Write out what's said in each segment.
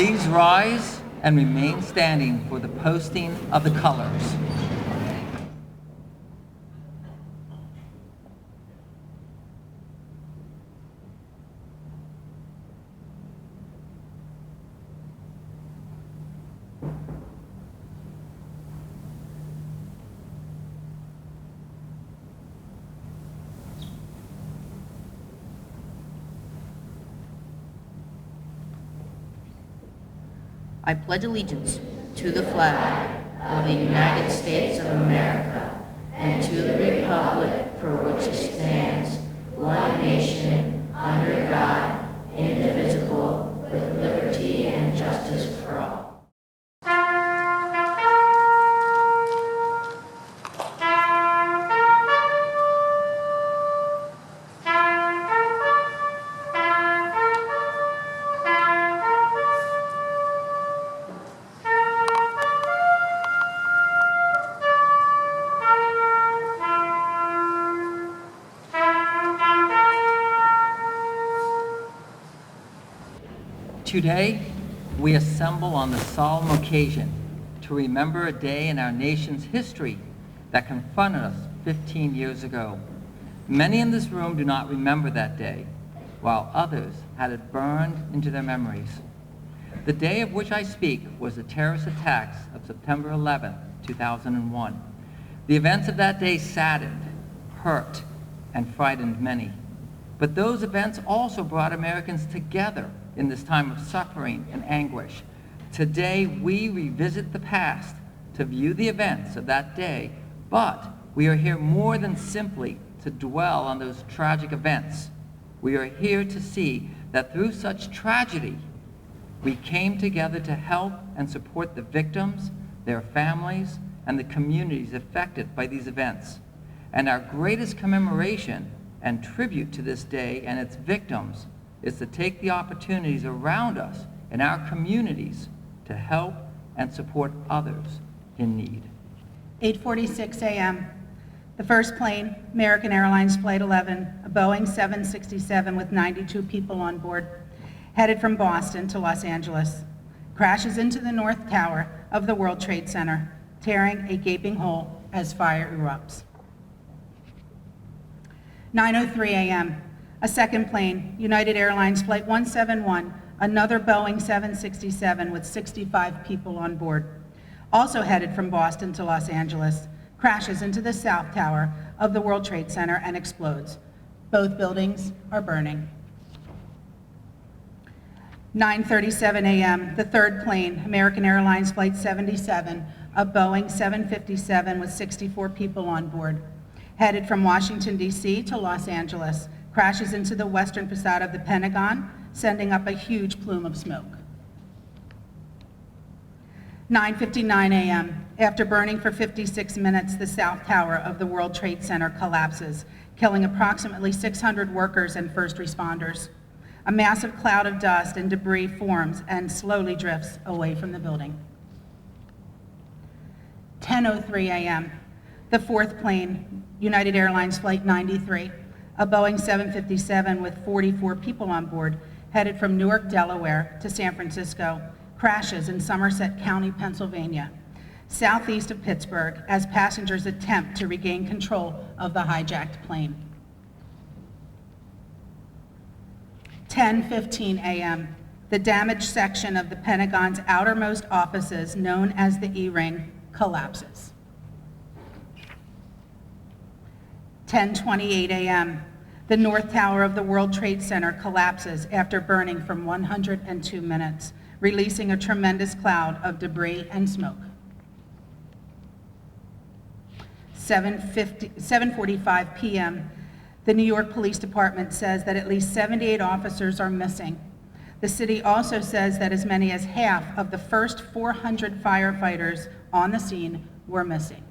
Please rise and remain standing for the posting of the colors. I pledge allegiance to the flag of the United States of America and to the republic for which it stands, one nation, under God, indivisible, with liberty and justice for all. Today, we assemble on the solemn occasion to remember a day in our nation's history that confronted us 15 years ago. Many in this room do not remember that day, while others had it burned into their memories. The day of which I speak was the terrorist attacks of September 11, 2001. The events of that day saddened, hurt, and frightened many. But those events also brought Americans together in this time of suffering and anguish. Today, we revisit the past to view the events of that day, but we are here more than simply to dwell on those tragic events. We are here to see that through such tragedy, we came together to help and support the victims, their families, and the communities affected by these events. And our greatest commemoration and tribute to this day and its victims is to take the opportunities around us in our communities to help and support others in need. 8:46 a.m. The first plane, American Airlines Flight 11, a Boeing 767 with 92 people on board, headed from Boston to Los Angeles, crashes into the North Tower of the World Trade Center, tearing a gaping hole as fire erupts. 9:03 a.m. A second plane, United Airlines Flight 171, another Boeing 767 with 65 people on board, also headed from Boston to Los Angeles, crashes into the South Tower of the World Trade Center and explodes. Both buildings are burning. 9:37 a.m., the third plane, American Airlines Flight 77, a Boeing 757 with 64 people on board, headed from Washington, D.C. to Los Angeles, crashes into the western facade of the Pentagon, sending up a huge plume of smoke. 9:59 a.m. After burning for 56 minutes, the South Tower of the World Trade Center collapses, killing approximately 600 workers and first responders. A massive cloud of dust and debris forms and slowly drifts away from the building. 10:03 a.m. The fourth plane, United Airlines Flight 93, a Boeing 757 with 44 people on board, headed from Newark, Delaware to San Francisco, crashes in Somerset County, Pennsylvania, southeast of Pittsburgh, as passengers attempt to regain control of the hijacked plane. 10:15 a.m. The damaged section of the Pentagon's outermost offices, known as the E-Ring, collapses. 10:28 a.m. The North Tower of the World Trade Center collapses after burning for 102 minutes, releasing a tremendous cloud of debris and smoke. 7:45 p.m. The New York Police Department says that at least 78 officers are missing. The city also says that as many as half of the first 400 firefighters on the scene were missing.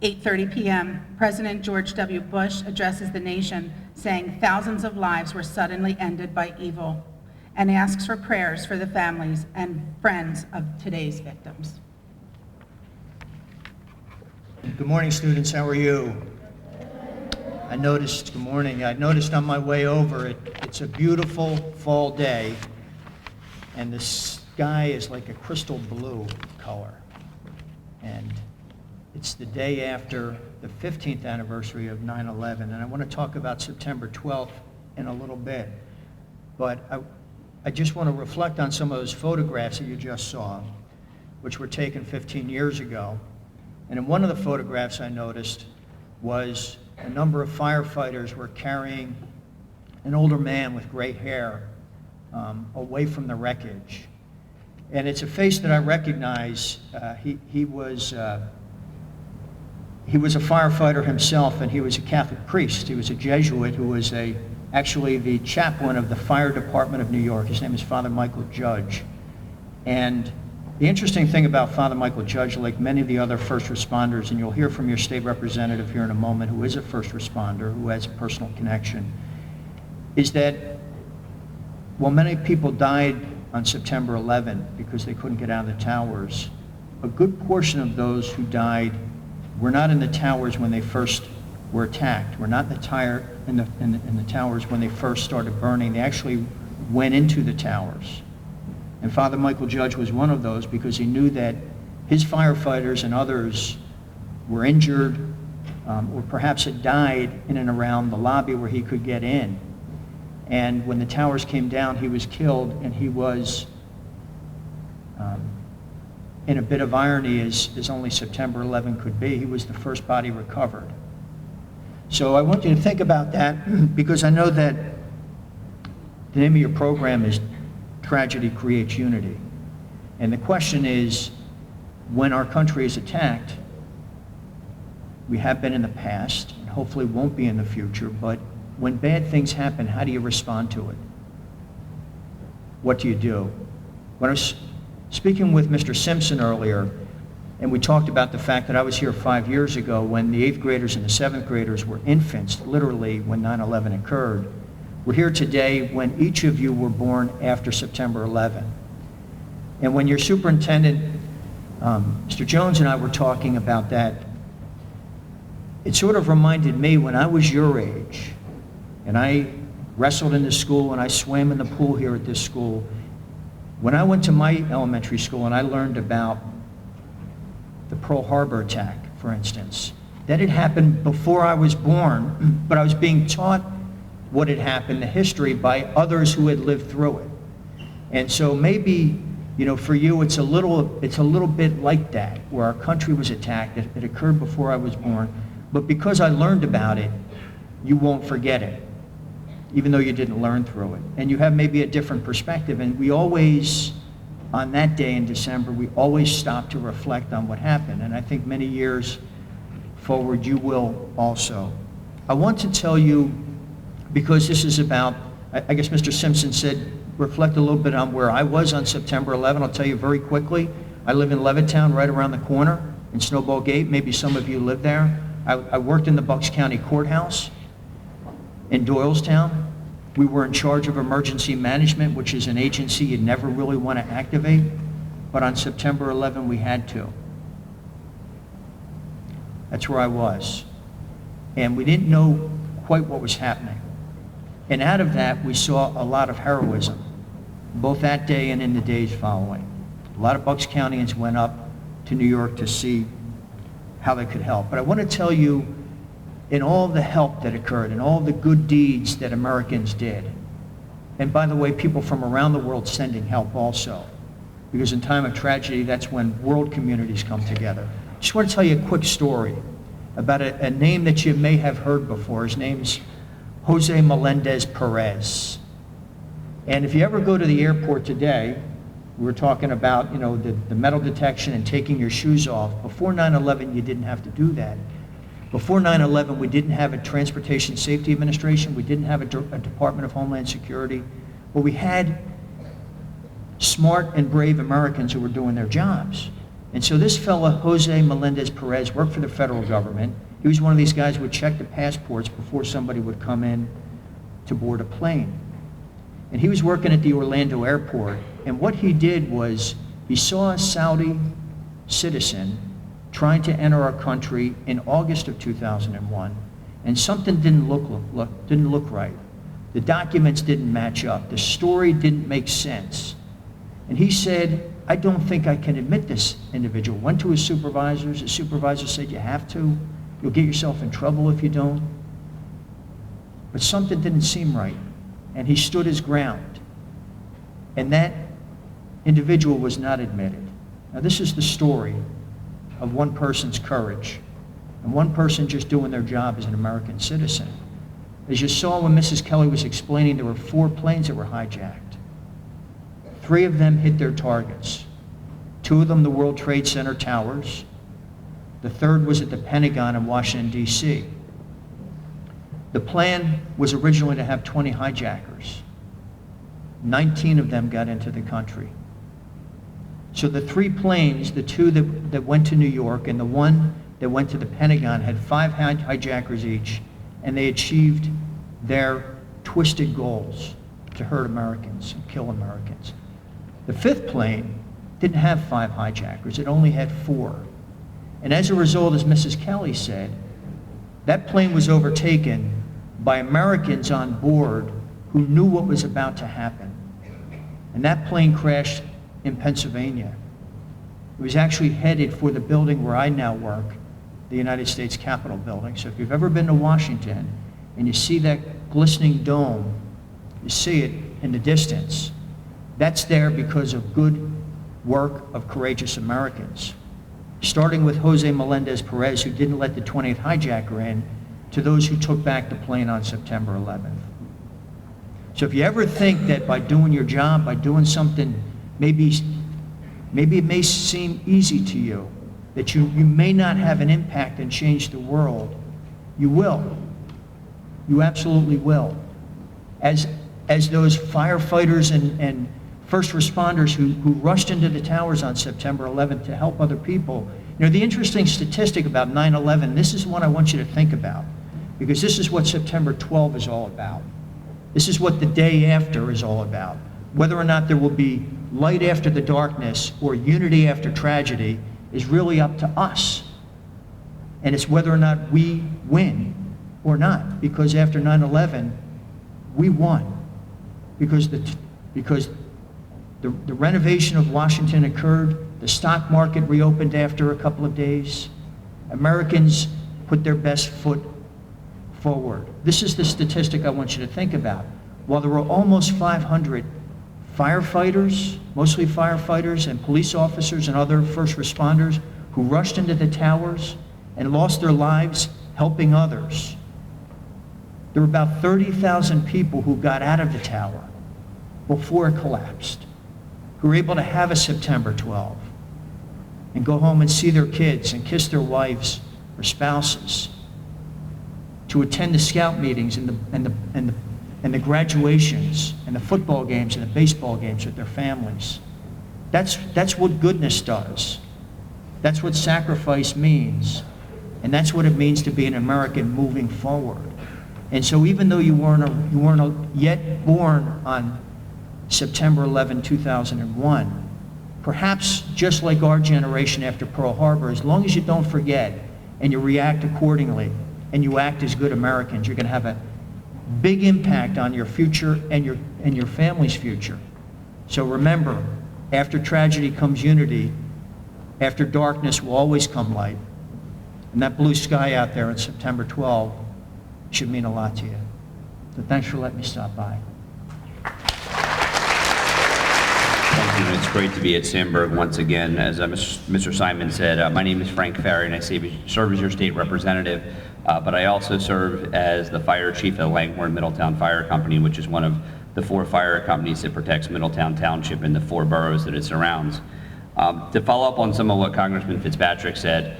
At 8:30 p.m., President George W. Bush addresses the nation, saying thousands of lives were suddenly ended by evil, and asks for prayers for the families and friends of today's victims. Good morning, students. How are you? Good morning. I noticed on my way over, it's a beautiful fall day, and the sky is like a crystal blue color. And it's the day after the 15th anniversary of 9/11, and I want to talk about September 12th in a little bit. But I just want to reflect on some of those photographs that you just saw, which were taken 15 years ago. And in one of the photographs I noticed was a number of firefighters were carrying an older man with gray hair away from the wreckage. And it's a face that I recognize. He was a firefighter himself, and he was a Catholic priest. He was a Jesuit who was actually the chaplain of the fire department of New York. His name is Father Michael Judge. And the interesting thing about Father Michael Judge, like many of the other first responders, and you'll hear from your state representative here in a moment, who is a first responder, who has a personal connection, is that while many people died on September 11 because they couldn't get out of the towers, a good portion of those who died were not in the towers when they first were attacked. Were not in the towers when they first started burning. They actually went into the towers. And Father Michael Judge was one of those because he knew that his firefighters and others were injured or perhaps had died in and around the lobby where he could get in. And when the towers came down, he was killed, and he was, in a bit of irony as only September 11 could be, he was the first body recovered. So I want you to think about that, because I know that the name of your program is Tragedy Creates Unity. And the question is, when our country is attacked, we have been in the past, and hopefully won't be in the future, but when bad things happen, how do you respond to it? What do you do? When I was speaking with Mr. Simpson earlier, and we talked about the fact that I was here 5 years ago when the 8th graders and the 7th graders were infants, literally when 9/11 occurred. We're here today when each of you were born after September 11. And when your superintendent, Mr. Jones, and I were talking about that, it sort of reminded me when I was your age, and I wrestled in the school and I swam in the pool here at this school. When I went to my elementary school and I learned about the Pearl Harbor attack, for instance, that had happened before I was born, but I was being taught what had happened, the history, by others who had lived through it. And so maybe, for you, it's a little bit like that, where our country was attacked. It occurred before I was born, but because I learned about it, you won't forget it, even though you didn't learn through it. And you have maybe a different perspective. And we always, on that day in December, we always stop to reflect on what happened. And I think many years forward, you will also. I want to tell you, because this is about, I guess Mr. Simpson said, reflect a little bit on where I was on September 11. I'll tell you very quickly. I live in Levittown, right around the corner in Snowball Gate. Maybe some of you live there. I worked in the Bucks County Courthouse in Doylestown. We were in charge of emergency management, which is an agency you never really want to activate, but on September 11 we had to. That's where I was. And we didn't know quite what was happening. And out of that we saw a lot of heroism, both that day and in the days following. A lot of Bucks Countyans went up to New York to see how they could help. But I want to tell you, in all the help that occurred, and all the good deeds that Americans did, and by the way, people from around the world sending help also, because in time of tragedy, that's when world communities come together. I just want to tell you a quick story about a name that you may have heard before. His name's Jose Melendez Perez. And if you ever go to the airport today, we were talking about, the metal detection and taking your shoes off. Before 9/11, you didn't have to do that. Before 9/11, we didn't have a Transportation Safety Administration. We didn't have a Department of Homeland Security. But we had smart and brave Americans who were doing their jobs. And so this fella, Jose Melendez Perez, worked for the federal government. He was one of these guys who would check the passports before somebody would come in to board a plane. And he was working at the Orlando airport. And what he did was he saw a Saudi citizen trying to enter our country in August of 2001. and something didn't look right. The documents didn't match up. The story didn't make sense. And he said, I don't think I can admit this individual. Went to his supervisors. His supervisor said, you have to. You'll get yourself in trouble if you don't. But something didn't seem right. And he stood his ground. And that individual was not admitted. Now, this is the story of one person's courage and one person just doing their job as an American citizen. As you saw when Mrs. Kelly was explaining, there were 4 planes that were hijacked. 3 of them hit their targets. 2 of them, the World Trade Center towers. The 3rd was at the Pentagon in Washington, D.C. The plan was originally to have 20 hijackers. 19 of them got into the country. So the 3 planes, the 2 that went to New York and the 1 that went to the Pentagon, had 5 hijackers each, and they achieved their twisted goals to hurt Americans and kill Americans. The 5th plane didn't have 5 hijackers, it only had 4. And as a result, as Mrs. Kelly said, that plane was overtaken by Americans on board who knew what was about to happen. And that plane crashed in Pennsylvania. It was actually headed for the building where I now work, the United States Capitol building. So if you've ever been to Washington and you see that glistening dome, you see it in the distance, that's there because of good work of courageous Americans. Starting with Jose Melendez Perez, who didn't let the 20th hijacker in, to those who took back the plane on September 11th. So if you ever think that by doing your job, by doing something, maybe it may seem easy to you, that you may not have an impact and change the world, you will. You absolutely will. As those firefighters and first responders who rushed into the towers on September 11th to help other people. You know, the interesting statistic about 9/11, this is one I want you to think about, because this is what September 12 is all about. This is what the day after is all about. Whether or not there will be light after the darkness or unity after tragedy is really up to us. And it's whether or not we win or not, because after 9/11, we won. Because the renovation of Washington occurred, the stock market reopened after a couple of days. Americans put their best foot forward. This is the statistic I want you to think about. While there were almost 500 firefighters, mostly firefighters and police officers and other first responders who rushed into the towers and lost their lives helping others, there were about 30,000 people who got out of the tower before it collapsed, who were able to have a September 12 and go home and see their kids and kiss their wives or spouses, to attend the scout meetings and the graduations and the football games and the baseball games with their families. That's what goodness does. That's what sacrifice means. And that's what it means to be an American moving forward. And so even though you weren't yet born on September 11, 2001, perhaps just like our generation after Pearl Harbor, as long as you don't forget and you react accordingly and you act as good Americans, you're going to have a big impact on your future and your family's future. So remember, after tragedy comes unity, after darkness will always come light. And that blue sky out there on September 12 should mean a lot to you. So thanks for letting me stop by. Thank you. It's great to be at Sandburg once again. As Mr. Simon said, my name is Frank Ferry, and I serve as your state representative, but I also serve as the fire chief at Langhorne Middletown Fire Company, which is one of the 4 fire companies that protects Middletown Township and the 4 boroughs that it surrounds. To follow up on some of what Congressman Fitzpatrick said,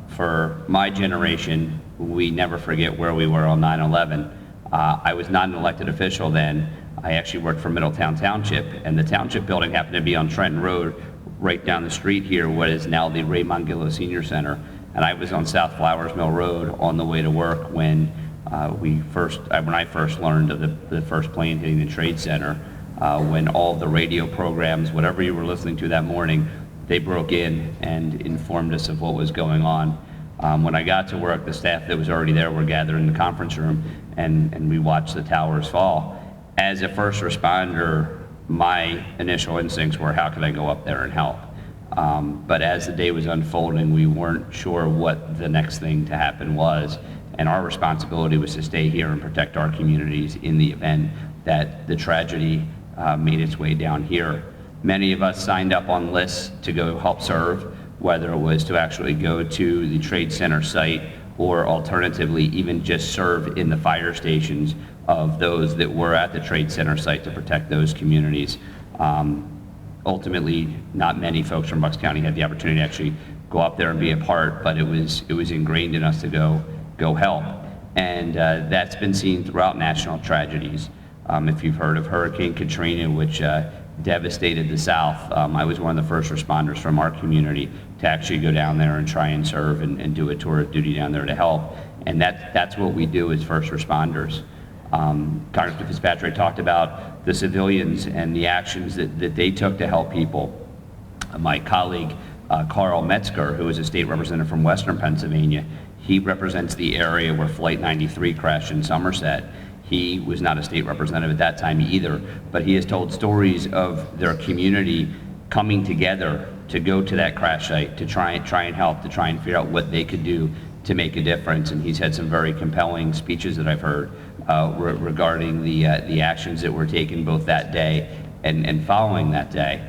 for my generation, we never forget where we were on 9/11. I was not an elected official then. I actually worked for Middletown Township, and the township building happened to be on Trenton Road, right down the street here, what is now the Ray Mongillo Senior Center. And I was on South Flowers Mill Road on the way to work when I first learned of the first plane hitting the Trade Center, when all the radio programs, whatever you were listening to that morning, they broke in and informed us of what was going on. When I got to work, the staff that was already there were gathered in the conference room, and we watched the towers fall. As a first responder, my initial instincts were, how could I go up there and help? But as the day was unfolding, we weren't sure what the next thing to happen was, and our responsibility was to stay here and protect our communities in the event that the tragedy made its way down here. Many of us signed up on lists to go help serve, whether it was to actually go to the Trade Center site or alternatively even just serve in the fire stations of those that were at the Trade Center site to protect those communities. Ultimately, not many folks from Bucks County had the opportunity to actually go up there and be a part, but it was ingrained in us to go help. And that's been seen throughout national tragedies. If you've heard of Hurricane Katrina, which devastated the South, I was one of the first responders from our community to actually go down there and try and serve and do a tour of duty down there to help. And that's what we do as first responders. Congressman Fitzpatrick talked about the civilians and the actions that they took to help people. My colleague, Carl Metzger, who is a state representative from Western Pennsylvania, he represents the area where Flight 93 crashed in Somerset. He was not a state representative at that time either, but he has told stories of their community coming together to go to that crash site to try and help, to try and figure out what they could do to make a difference. And he's had some very compelling speeches that I've heard regarding the actions that were taken both that day and following that day.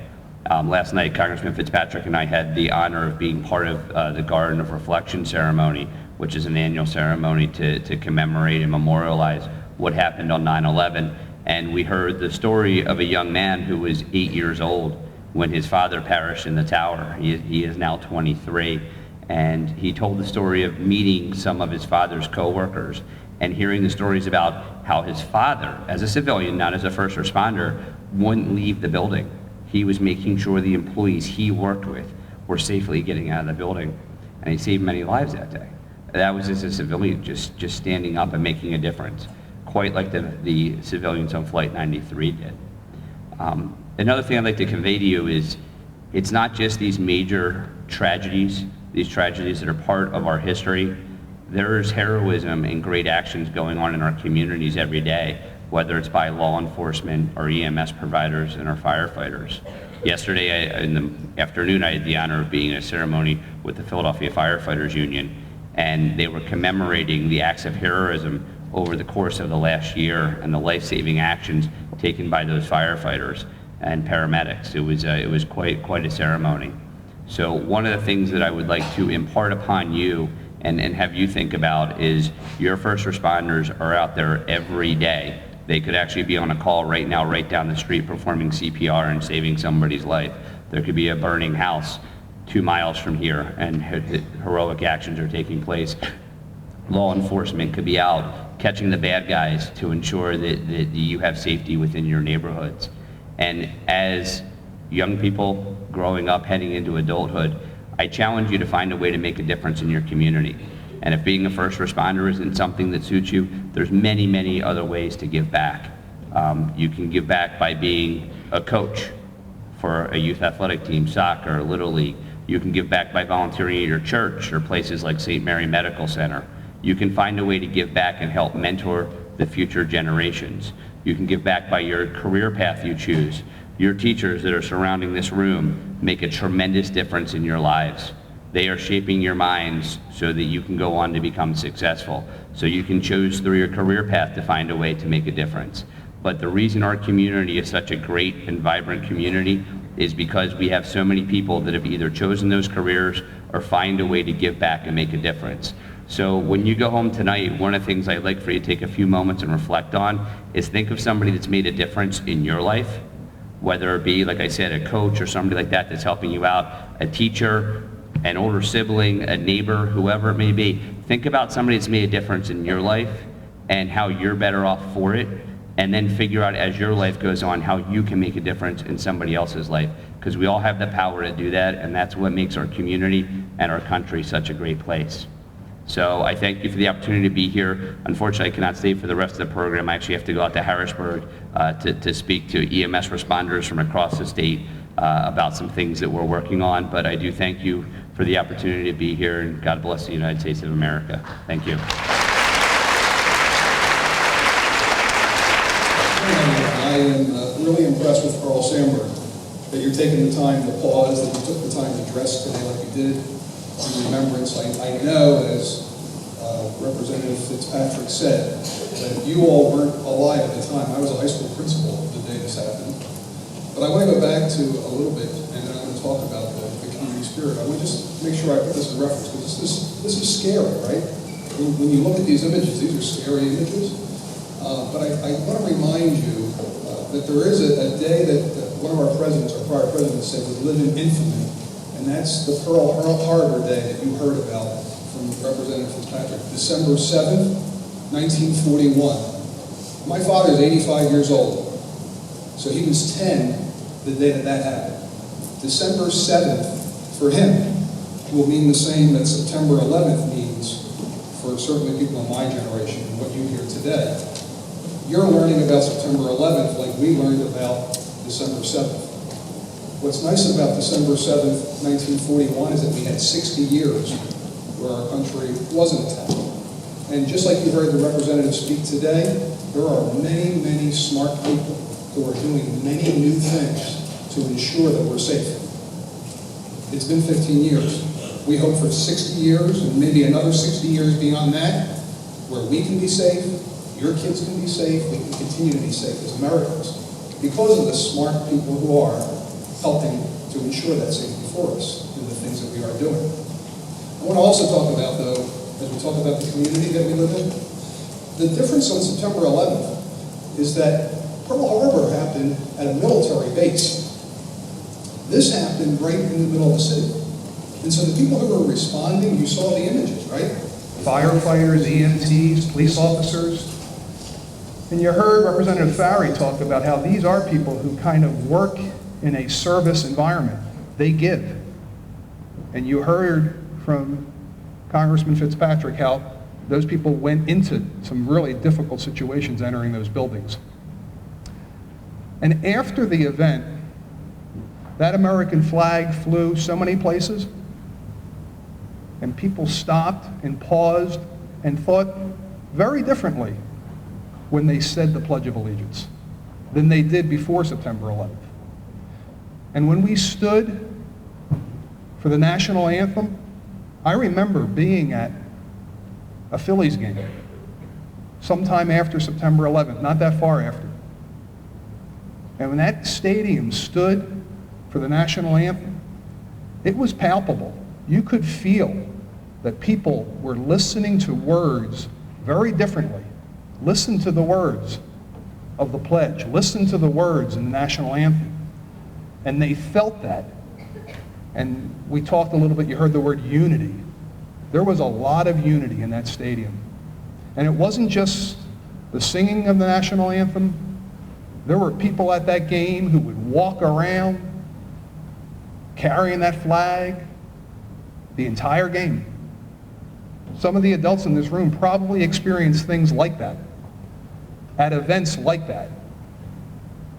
Last night, Congressman Fitzpatrick and I had the honor of being part of the Garden of Reflection ceremony, which is an annual ceremony to commemorate and memorialize what happened on 9/11. And we heard the story of a young man who was 8 years old when his father perished in the tower. He is now 23. And he told the story of meeting some of his father's coworkers and hearing the stories about how his father, as a civilian, not as a first responder, wouldn't leave the building. He was making sure the employees he worked with were safely getting out of the building. And he saved many lives that day. That was as a civilian, just standing up and making a difference, quite like the civilians on Flight 93 did. Another thing I'd like to convey to you is it's not just these major tragedies, these tragedies that are part of our history. There's heroism and great actions going on in our communities every day, whether it's by law enforcement or EMS providers and our firefighters. Yesterday in the afternoon, I had the honor of being at a ceremony with the Philadelphia Firefighters Union, and they were commemorating the acts of heroism over the course of the last year and the life-saving actions taken by those firefighters and paramedics. It was quite a ceremony. So one of the things that I would like to impart upon you and have you think about is your first responders are out there every day. They could actually be on a call right now, right down the street, performing CPR and saving somebody's life. There could be a burning house 2 miles from here and heroic actions are taking place. Law enforcement could be out catching the bad guys to ensure that you have safety within your neighborhoods. And as young people growing up, heading into adulthood, I challenge you to find a way to make a difference in your community. And if being a first responder isn't something that suits you, there's many other ways to give back. You can give back by being a coach for a youth athletic team, soccer, Little League. You can give back by volunteering at your church or places like St. Mary Medical Center. You can find a way to give back and help mentor the future generations. You can give back by your career path you choose. Your teachers that are surrounding this room make a tremendous difference in your lives. They are shaping your minds so that you can go on to become successful. So you can choose through your career path to find a way to make a difference. But the reason our community is such a great and vibrant community is because we have so many people that have either chosen those careers or find a way to give back and make a difference. So when you go home tonight, one of the things I'd like for you to take a few moments and reflect on is think of somebody that's made a difference in your life, whether it be, like I said, a coach or somebody like that that's helping you out, a teacher, an older sibling, a neighbor, whoever it may be. Think about somebody that's made a difference in your life and how you're better off for it, and then figure out as your life goes on how you can make a difference in somebody else's life, because we all have the power to do that, and that's what makes our community and our country such a great place. So I thank you for the opportunity to be here. Unfortunately, I cannot stay for the rest of the program. I actually have to go out to Harrisburg to speak to EMS responders from across the state about some things that we're working on, but I do thank you for for the opportunity to be here, and God bless the United States of America. Thank you. I am really impressed with Carl Sandburg, that you're taking the time to pause, that you took the time to dress today like you did in remembrance. I know, as Representative Fitzpatrick said, that you all weren't alive at the time. I was a high school principal the day this happened. But I want to go back to a little bit, and then I'm going to talk about the community spirit. I want to just make sure I put this in reference, because this is scary, right? When you look at these images, these are scary images. But I want to remind you that there is a day that one of our presidents, our prior presidents, said would live in infamy, and that's the Pearl Harbor Day that you heard about from Representative Fitzpatrick, December 7th, 1941. My father is 85 years old, so he was 10 the day that happened. December 7th, for him, will mean the same that September 11th means for certainly people in my generation and what you hear today. You're learning about September 11th like we learned about December 7th. What's nice about December 7th, 1941 is that we had 60 years where our country wasn't attacked. And just like you heard the representative speak today, there are many, many smart people who are doing many new things to ensure that we're safe. It's been 15 years. We hope for 60 years and maybe another 60 years beyond that, where we can be safe, your kids can be safe, we can continue to be safe as Americans, because of the smart people who are helping to ensure that safety for us in the things that we are doing. I want to also talk about, though, as we talk about the community that we live in, the difference on September 11th is that Pearl Harbor happened at a military base. This happened right in the middle of the city. And so the people who were responding, you saw the images, right? Firefighters, EMTs, police officers. And you heard Representative Farry talk about how these are people who kind of work in a service environment. They give. And you heard from Congressman Fitzpatrick how those people went into some really difficult situations entering those buildings. And after the event, that American flag flew so many places, and people stopped and paused and thought very differently when they said the Pledge of Allegiance than they did before September 11th. And when we stood for the national anthem, I remember being at a Phillies game sometime after September 11th, not that far after. And when that stadium stood for the national anthem, it was palpable. You could feel that people were listening to words very differently. Listen to the words of the pledge. Listen to the words in the national anthem. And they felt that. And we talked a little bit, you heard the word unity. There was a lot of unity in that stadium. And it wasn't just the singing of the national anthem. There were people at that game who would walk around carrying that flag the entire game. Some of the adults in this room probably experienced things like that, at events like that.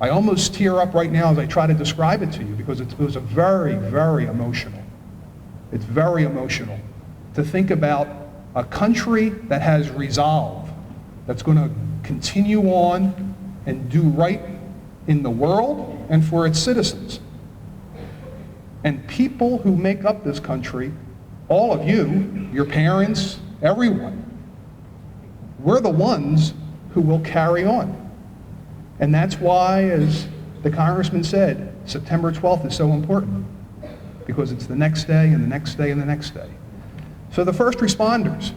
I almost tear up right now as I try to describe it to you, because it was a very, very emotional. It's very emotional to think about a country that has resolve, that's going to continue on and do right in the world and for its citizens. And people who make up this country, all of you, your parents, everyone, we're the ones who will carry on. And that's why, as the congressman said, September 12th is so important, because it's the next day and the next day and the next day. So the first responders,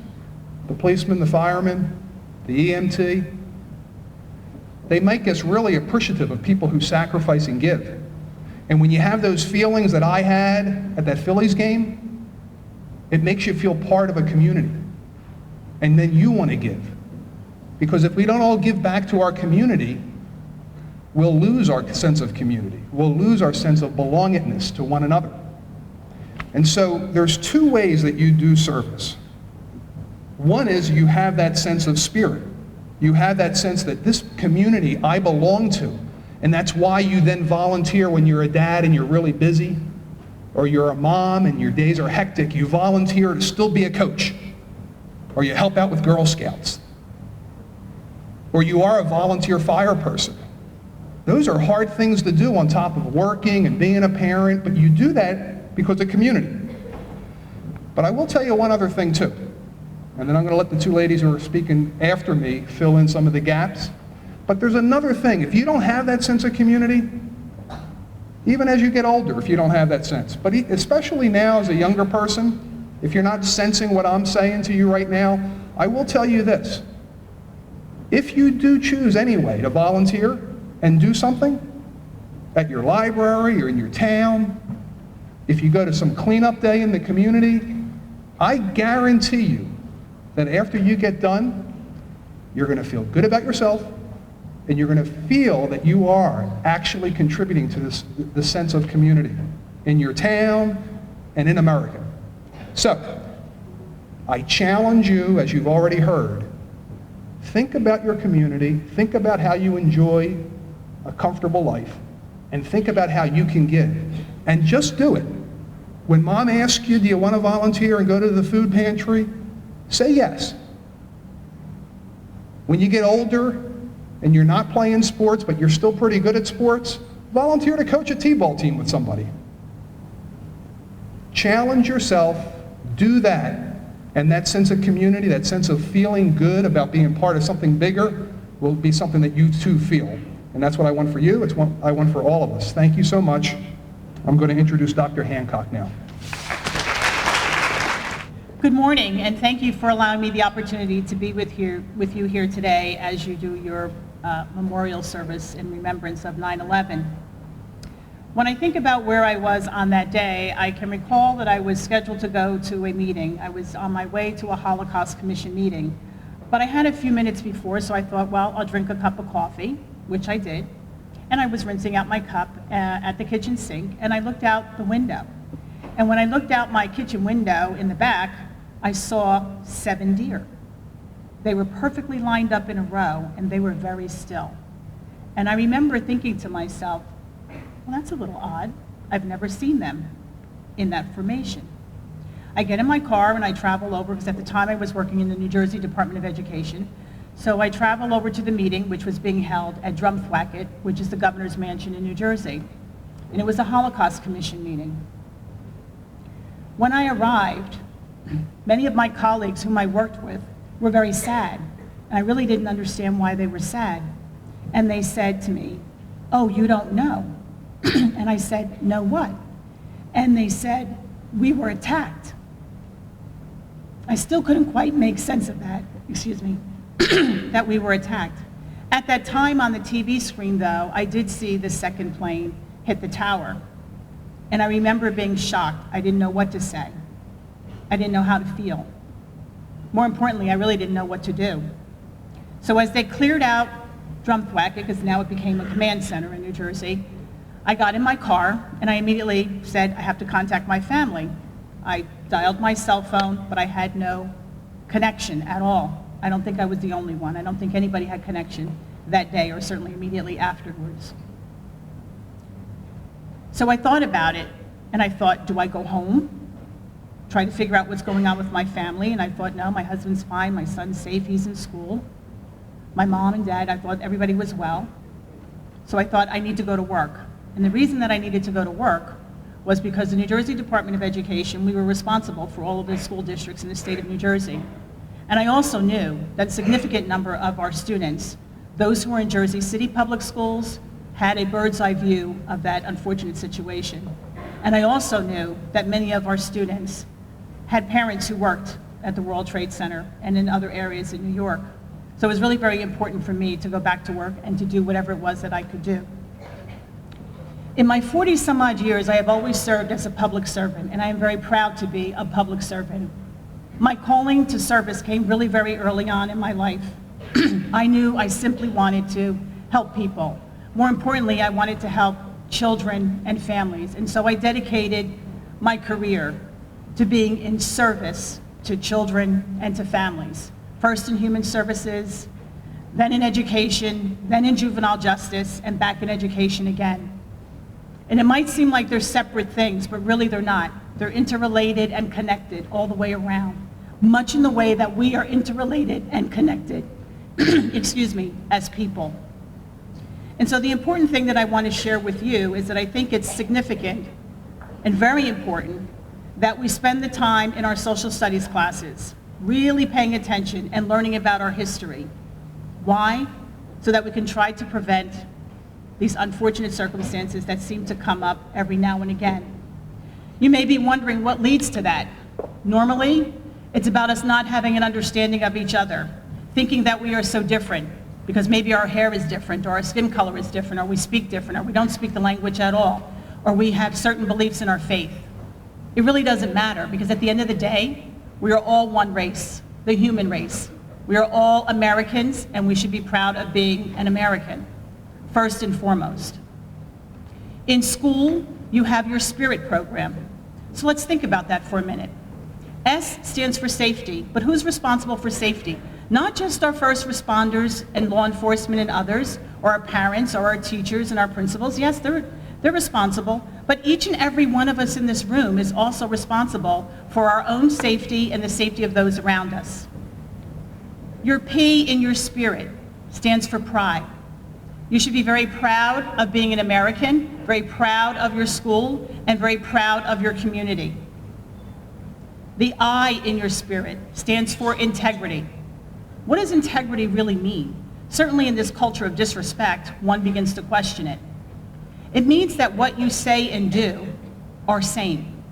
the policemen, the firemen, the EMT, they make us really appreciative of people who sacrifice and give. And when you have those feelings that I had at that Phillies game, it makes you feel part of a community. And then you want to give. Because if we don't all give back to our community, we'll lose our sense of community. We'll lose our sense of belongingness to one another. And so there's two ways that you do service. One is you have that sense of spirit. You have that sense that this community I belong to. And that's why you then volunteer when you're a dad and you're really busy, or you're a mom and your days are hectic, you volunteer to still be a coach, or you help out with Girl Scouts, or you are a volunteer fire person. Those are hard things to do on top of working and being a parent, but you do that because of community. But I will tell you one other thing too, and then I'm going to let the two ladies who are speaking after me fill in some of the gaps. But there's another thing. If you don't have that sense of community, even as you get older, if you don't have that sense, but especially now as a younger person, if you're not sensing what I'm saying to you right now, I will tell you this. If you do choose anyway to volunteer and do something at your library or in your town, if you go to some cleanup day in the community, I guarantee you that after you get done, you're going to feel good about yourself, and you're going to feel that you are actually contributing to the sense of community in your town and in America. So, I challenge you, as you've already heard, think about your community, think about how you enjoy a comfortable life, and think about how you can give. And just do it. When mom asks you, do you want to volunteer and go to the food pantry? Say yes. When you get older and you're not playing sports, but you're still pretty good at sports, volunteer to coach a t-ball team with somebody. Challenge yourself, do that, and that sense of community, that sense of feeling good about being part of something bigger will be something that you too feel. And that's what I want for you, it's what I want for all of us. Thank you so much. I'm going to introduce Dr. Hancock now. Good morning, and thank you for allowing me the opportunity to be with you here today as you do your memorial service in remembrance of 9/11. When I think about where I was on that day, I can recall that I was scheduled to go to a meeting. I was on my way to a Holocaust Commission meeting, but I had a few minutes before, so I thought, well, I'll drink a cup of coffee, which I did, and I was rinsing out my cup at the kitchen sink, and I looked out the window. And when I looked out my kitchen window in the back, I saw 7 deer. They were perfectly lined up in a row, and they were very still. And I remember thinking to myself, well, that's a little odd. I've never seen them in that formation. I get in my car and I travel over, because at the time I was working in the New Jersey Department of Education. So I travel over to the meeting, which was being held at Drumthwacket, which is the governor's mansion in New Jersey. And it was a Holocaust Commission meeting. When I arrived, many of my colleagues whom I worked with were very sad. And I really didn't understand why they were sad. And they said to me, oh, you don't know. And I said, no what? And they said, we were attacked. I still couldn't quite make sense of that, that we were attacked. At that time on the TV screen, though, I did see the second plane hit the tower. And I remember being shocked. I didn't know what to say. I didn't know how to feel. More importantly, I really didn't know what to do. So as they cleared out Drumthwacket, because now it became a command center in New Jersey, I got in my car and I immediately said, I have to contact my family. I dialed my cell phone, but I had no connection at all. I don't think I was the only one. I don't think anybody had connection that day, or certainly immediately afterwards. So I thought about it, and I thought, do I go home? Try to figure out what's going on with my family, and I thought, no, my husband's fine, my son's safe, he's in school. My mom and dad, I thought everybody was well. So I thought, I need to go to work. And the reason that I needed to go to work was because the New Jersey Department of Education, we were responsible for all of the school districts in the state of New Jersey. And I also knew that a significant number of our students, those who were in Jersey City public schools, had a bird's eye view of that unfortunate situation. And I also knew that many of our students had parents who worked at the World Trade Center and in other areas in New York. So it was really very important for me to go back to work and to do whatever it was that I could do. In my 40 some odd years, I have always served as a public servant, and I am very proud to be a public servant. My calling to service came really very early on in my life. I knew I simply wanted to help people. More importantly, I wanted to help children and families, and so I dedicated my career to being in service to children and to families. First in human services, then in education, then in juvenile justice, and back in education again. And it might seem like they're separate things, but really they're not. They're interrelated and connected all the way around, much in the way that we are interrelated and connected, excuse me, as people. And so the important thing that I want to share with you is that I think it's significant and very important that we spend the time in our social studies classes really paying attention and learning about our history. Why? So that we can try to prevent these unfortunate circumstances that seem to come up every now and again. You may be wondering what leads to that. Normally, it's about us not having an understanding of each other, thinking that we are so different because maybe our hair is different, or our skin color is different, or we speak different, or we don't speak the language at all, or we have certain beliefs in our faith. It really doesn't matter, because at the end of the day, we are all one race, the human race. We are all Americans, and we should be proud of being an American, first and foremost. In school, you have your SPIRIT program. So let's think about that for a minute. S stands for safety, but who's responsible for safety? Not just our first responders and law enforcement and others, or our parents, or our teachers and our principals. Yes, they're responsible, but each and every one of us in this room is also responsible for our own safety and the safety of those around us. Your P in your SPIRIT stands for pride. You should be very proud of being an American, very proud of your school, and very proud of your community. The I in your SPIRIT stands for integrity. What does integrity really mean? Certainly in this culture of disrespect, one begins to question it. It means that what you say and do are same.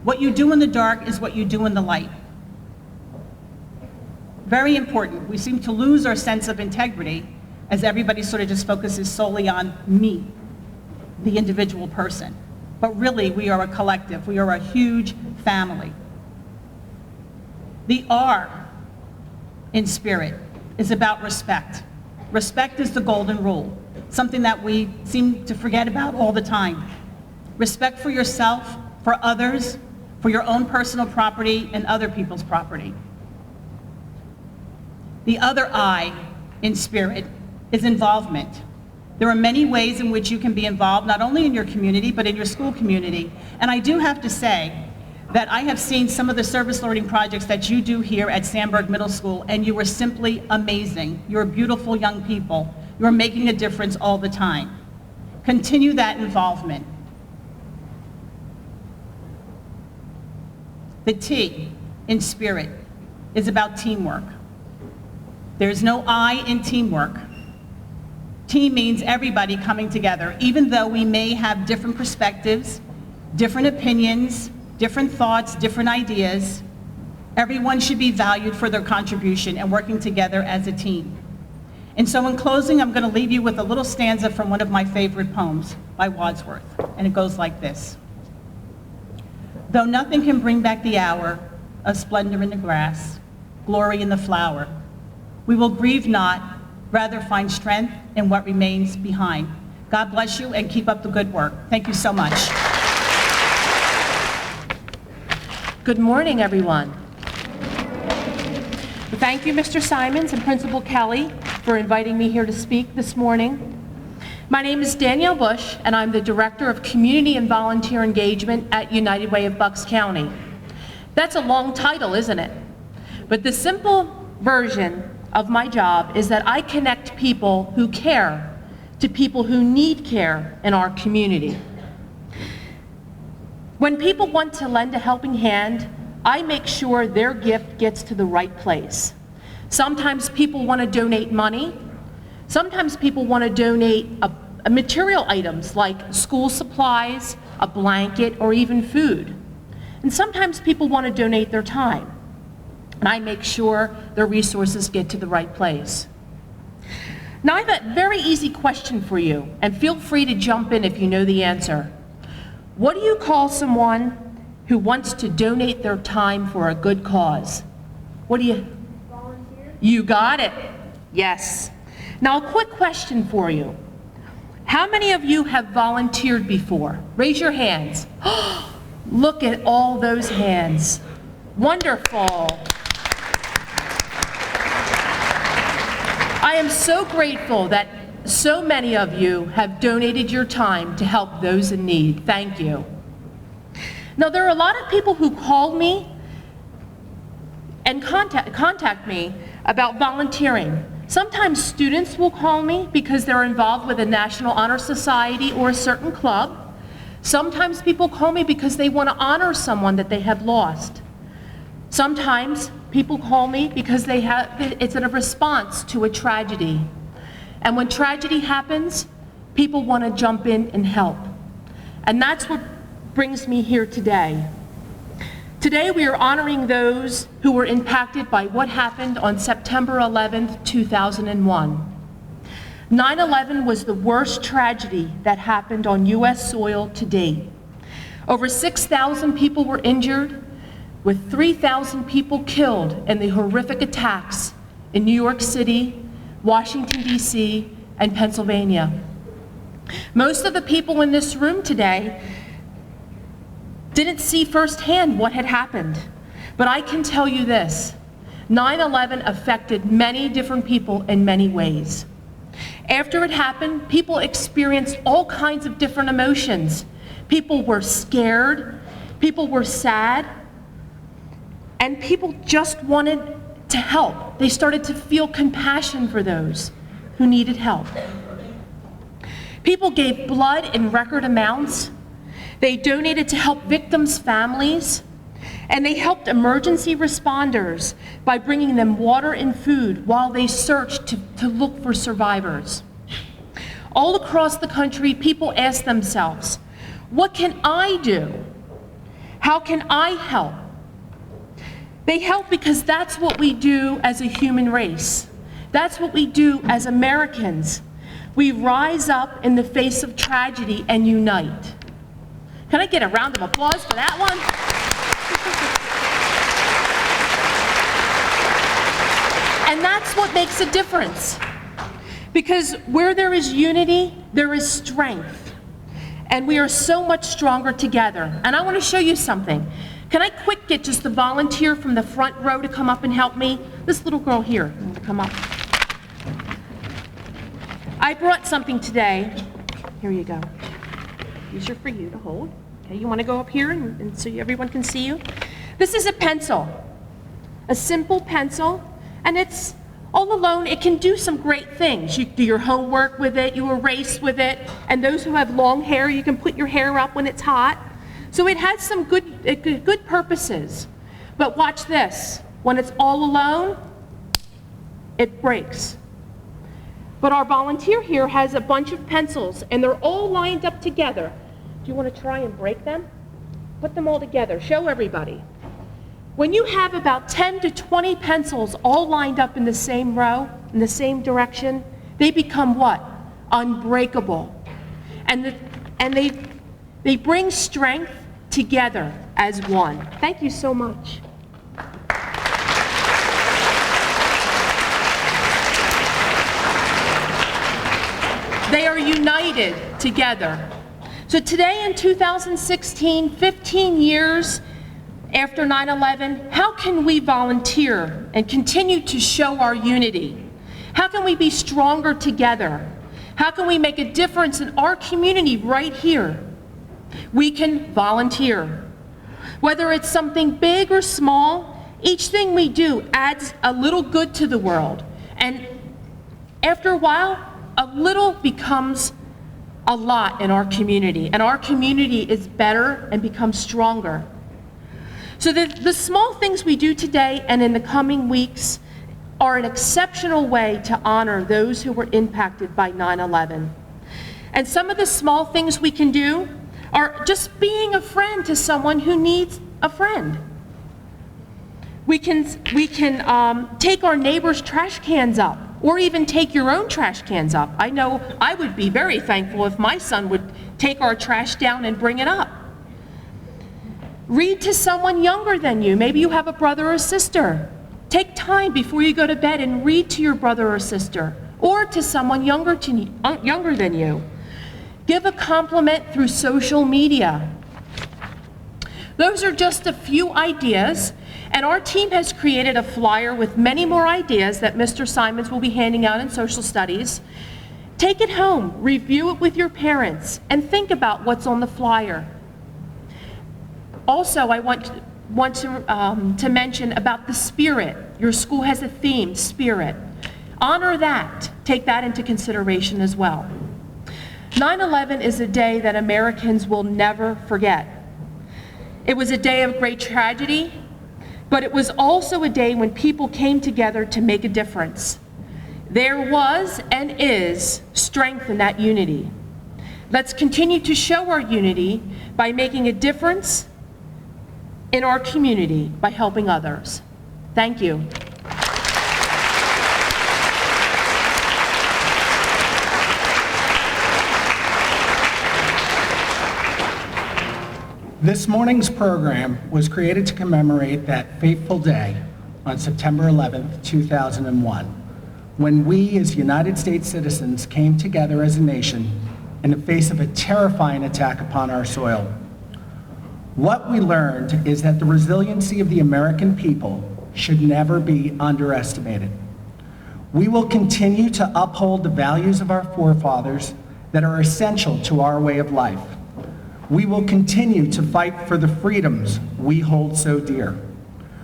What you do in the dark is what you do in the light. Very important. We seem to lose our sense of integrity as everybody sort of just focuses solely on me, the individual person. But really, we are a collective. We are a huge family. The R in SPIRIT is about respect. Respect is the golden rule, something that we seem to forget about all the time. Respect for yourself, for others, for your own personal property and other people's property. The other I in SPIRIT is involvement. There are many ways in which you can be involved, not only in your community, but in your school community. And I do have to say that I have seen some of the service learning projects that you do here at Sandburg Middle School, and you are simply amazing. You're beautiful young people. You're making a difference all the time. Continue that involvement. The T in SPIRIT is about teamwork. There's no I in teamwork. Team means everybody coming together, even though we may have different perspectives, different opinions, different thoughts, different ideas. Everyone should be valued for their contribution and working together as a team. And so in closing, I'm going to leave you with a little stanza from one of my favorite poems by Wordsworth, and it goes like this. Though nothing can bring back the hour of splendor in the grass, glory in the flower, we will grieve not, rather find strength in what remains behind. God bless you and keep up the good work. Thank you so much. Good morning, everyone. Thank you, Mr. Simons and Principal Kelly, for inviting me here to speak this morning. My name is Danielle Bush, and I'm the Director of Community and Volunteer Engagement at United Way of Bucks County. That's a long title, isn't it? But the simple version of my job is that I connect people who care to people who need care in our community. When people want to lend a helping hand, I make sure their gift gets to the right place. Sometimes people want to donate money. Sometimes people want to donate a material items like school supplies, a blanket, or even food. And sometimes people want to donate their time. And I make sure their resources get to the right place. Now I have a very easy question for you, and feel free to jump in if you know the answer. What do you call someone who wants to donate their time for a good cause? What do you? Volunteer. You got it. Yes. Now a quick question for you. How many of you have volunteered before? Raise your hands. Look at all those hands. Wonderful. I am so grateful that so many of you have donated your time to help those in need. Thank you. Now, there are a lot of people who call me and contact me about volunteering. Sometimes students will call me because they're involved with a National Honor Society or a certain club. Sometimes people call me because they want to honor someone that they have lost. Sometimes people call me because it's a response to a tragedy. And when tragedy happens, people want to jump in and help. And that's what brings me here today. Today we are honoring those who were impacted by what happened on September 11th, 2001. 9/11 was the worst tragedy that happened on U.S. soil to date. Over 6,000 people were injured, with 3,000 people killed in the horrific attacks in New York City, Washington, D.C., and Pennsylvania. Most of the people in this room today didn't see firsthand what had happened, but I can tell you this: 9/11 affected many different people in many ways. After it happened, people experienced all kinds of different emotions. People were scared, people were sad, and people just wanted to help. They started to feel compassion for those who needed help. People gave blood in record amounts. They donated to help victims' families, and they helped emergency responders by bringing them water and food while they searched to look for survivors. All across the country, people asked themselves, what can I do? How can I help? They help because that's what we do as a human race. That's what we do as Americans. We rise up in the face of tragedy and unite. Can I get a round of applause for that one? And that's what makes a difference. Because where there is unity, there is strength. And we are so much stronger together. And I want to show you something. Can I quick get just the volunteer from the front row to come up and help me? This little girl here, come up. I brought something today. Here you go. These are for you to hold. Okay, you want to go up here and so everyone can see you? This is a pencil, a simple pencil, and it's all alone. It can do some great things. You do your homework with it, you erase with it, and those who have long hair, you can put your hair up when it's hot. So it has some good purposes. But watch this. When it's all alone, it breaks. But our volunteer here has a bunch of pencils, and they're all lined up together. Do you want to try and break them? Put them all together. Show everybody. When you have about 10 to 20 pencils all lined up in the same row, in the same direction, they become what? Unbreakable. And they bring strength together as one. Thank you so much. They are united together. So today in 2016, 15 years after 9/11, how can we volunteer and continue to show our unity? How can we be stronger together? How can we make a difference in our community right here? We can volunteer. Whether it's something big or small, each thing we do adds a little good to the world. And after a while, a little becomes a lot in our community, and our community is better and becomes stronger. So the small things we do today and in the coming weeks are an exceptional way to honor those who were impacted by 9/11. And some of the small things we can do are just being a friend to someone who needs a friend. We can take our neighbor's trash cans up, or even take your own trash cans up. I know I would be very thankful if my son would take our trash down and bring it up. Read to someone younger than you. Maybe you have a brother or sister. Take time before you go to bed and read to your brother or sister, or to someone younger than you. Give a compliment through social media. Those are just a few ideas, and our team has created a flyer with many more ideas that Mr. Simons will be handing out in social studies. Take it home, review it with your parents, and think about what's on the flyer. Also, I want to mention about the spirit. Your school has a theme, spirit. Honor that. Take that into consideration as well. 9/11 is a day that Americans will never forget. It was a day of great tragedy, but it was also a day when people came together to make a difference. There was and is strength in that unity. Let's continue to show our unity by making a difference in our community by helping others. Thank you. This morning's program was created to commemorate that fateful day on September 11th, 2001, when we as United States citizens came together as a nation in the face of a terrifying attack upon our soil. What we learned is that the resiliency of the American people should never be underestimated. We will continue to uphold the values of our forefathers that are essential to our way of life. We will continue to fight for the freedoms we hold so dear.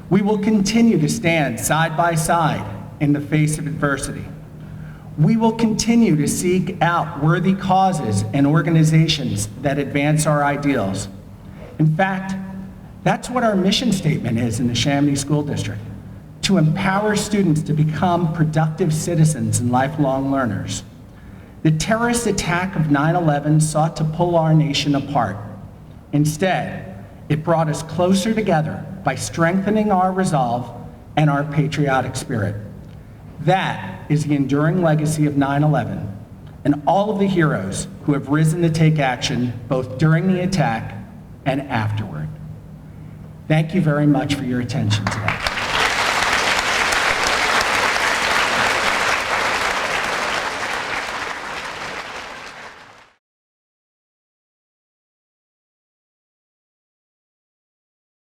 We will continue to stand side by side in the face of adversity. We will continue to seek out worthy causes and organizations that advance our ideals. In fact, that's what our mission statement is in the Neshaminy School District, to empower students to become productive citizens and lifelong learners. The terrorist attack of 9/11 sought to pull our nation apart. Instead, it brought us closer together by strengthening our resolve and our patriotic spirit. That is the enduring legacy of 9/11 and all of the heroes who have risen to take action both during the attack and afterward. Thank you very much for your attention today.